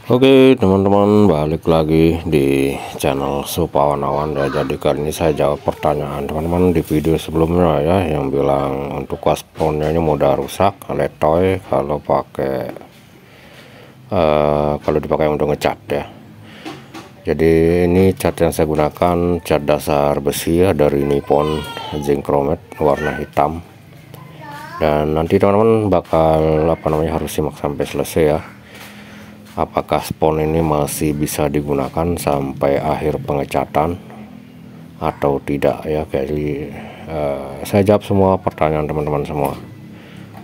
Oke teman-teman, balik lagi di channel Supawan ya. Jadi kali ini saya jawab pertanyaan teman-teman di video sebelumnya ya, yang bilang untuk wasponnya ini mudah rusak, letoy kalau pakai kalau dipakai untuk ngecat ya. Jadi ini cat yang saya gunakan cat dasar besi ya, dari Nippon Zinc Chromate warna hitam. Dan nanti teman-teman bakal harus simak sampai selesai ya, apakah spon ini masih bisa digunakan sampai akhir pengecatan atau tidak ya. Jadi saya jawab semua pertanyaan teman-teman semua.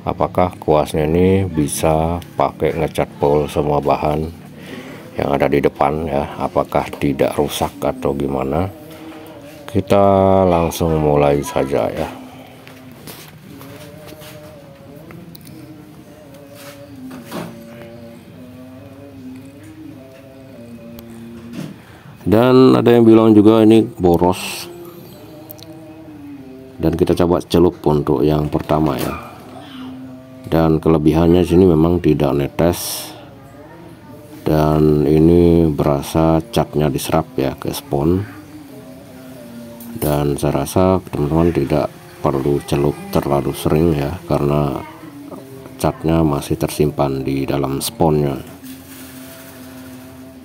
Apakah kuasnya ini bisa pakai ngecat full semua bahan yang ada di depan ya, apakah tidak rusak atau gimana? Kita langsung mulai saja ya. Dan ada yang bilang juga ini boros, dan kita coba celup untuk yang pertama ya. Dan kelebihannya sini memang tidak netes, dan ini berasa catnya diserap ya ke spon. Dan saya rasa teman-teman tidak perlu celup terlalu sering ya, karena catnya masih tersimpan di dalam sponnya.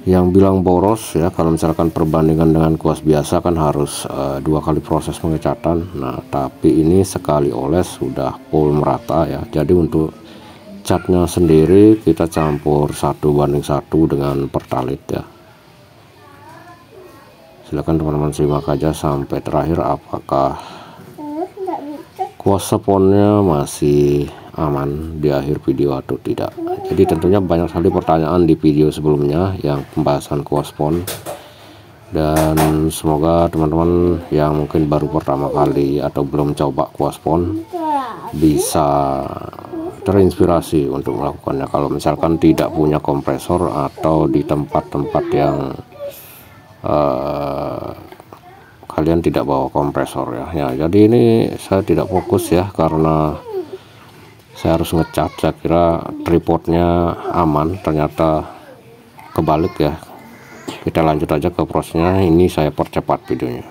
Yang bilang boros ya, kalau misalkan perbandingan dengan kuas biasa kan harus 2 kali proses pengecatan. Nah tapi ini sekali oles sudah full merata ya. Jadi untuk catnya sendiri kita campur 1:1 dengan pertalite ya. Silahkan teman-teman simak aja sampai terakhir, apakah kuas sponnya masih aman di akhir video atau tidak. Jadi tentunya banyak sekali pertanyaan di video sebelumnya yang pembahasan kuas spon, dan semoga teman-teman yang mungkin baru pertama kali atau belum coba kuas spon bisa terinspirasi untuk melakukannya. Kalau misalkan tidak punya kompresor atau di tempat-tempat yang kalian tidak bawa kompresor ya. Jadi ini saya tidak fokus ya, karena saya harus ngecat. Saya kira tripodnya aman, ternyata kebalik ya. Kita lanjut aja ke prosesnya. Ini saya percepat videonya.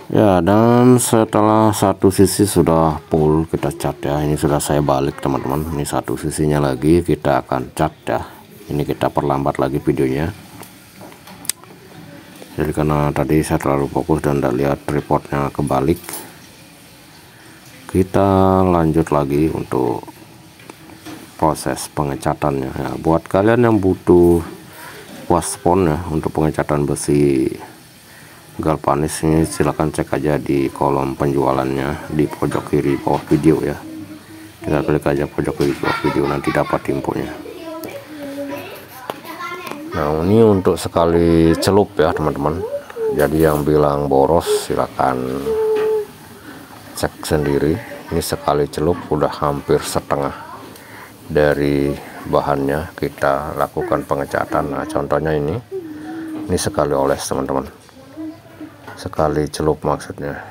Ya, dan setelah satu sisi sudah full kita cat ya, ini sudah saya balik teman-teman. Ini satu sisinya lagi kita akan cat ya. Ini kita perlambat lagi videonya. Jadi karena tadi saya terlalu fokus dan tidak lihat tripodnya kebalik, kita lanjut lagi untuk proses pengecatannya ya. Buat kalian yang butuh kuas spon ya untuk pengecatan besi galvanis ini, silahkan cek aja di kolom penjualannya di pojok kiri bawah video ya. Tinggal klik aja pojok kiri bawah video, nanti dapat infonya. Nah ini untuk sekali celup ya teman-teman. Jadi yang bilang boros silakan cek sendiri. Ini sekali celup udah hampir setengah dari bahannya kita lakukan pengecatan. Nah contohnya ini sekali oles teman-teman, sekali celup maksudnya.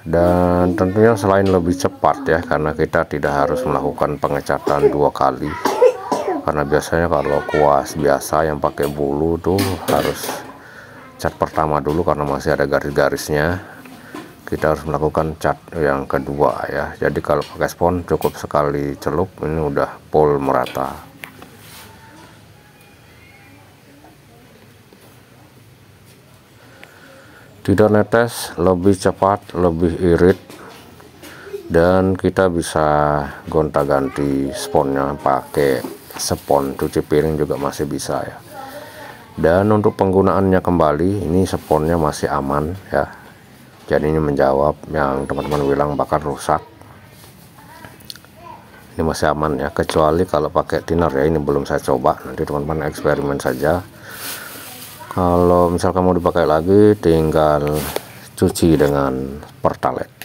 Dan tentunya selain lebih cepat ya, karena kita tidak harus melakukan pengecatan 2 kali. Karena biasanya kalau kuas biasa yang pakai bulu tuh harus cat pertama dulu karena masih ada garis-garisnya. kita harus melakukan cat yang kedua ya. Jadi kalau pakai spons cukup sekali celup ini udah full merata. Tidak netes, lebih cepat, lebih irit, dan kita bisa gonta-ganti sponnya pakai spons cuci piring juga masih bisa ya. Dan untuk penggunaannya kembali, ini sponnya masih aman ya. Jadi ini menjawab yang teman-teman bilang bakal rusak. Ini masih aman ya, kecuali kalau pakai thinner ya. Ini belum saya coba, nanti teman-teman eksperimen saja. Kalau misal kamu dipakai lagi, tinggal cuci dengan pertalite.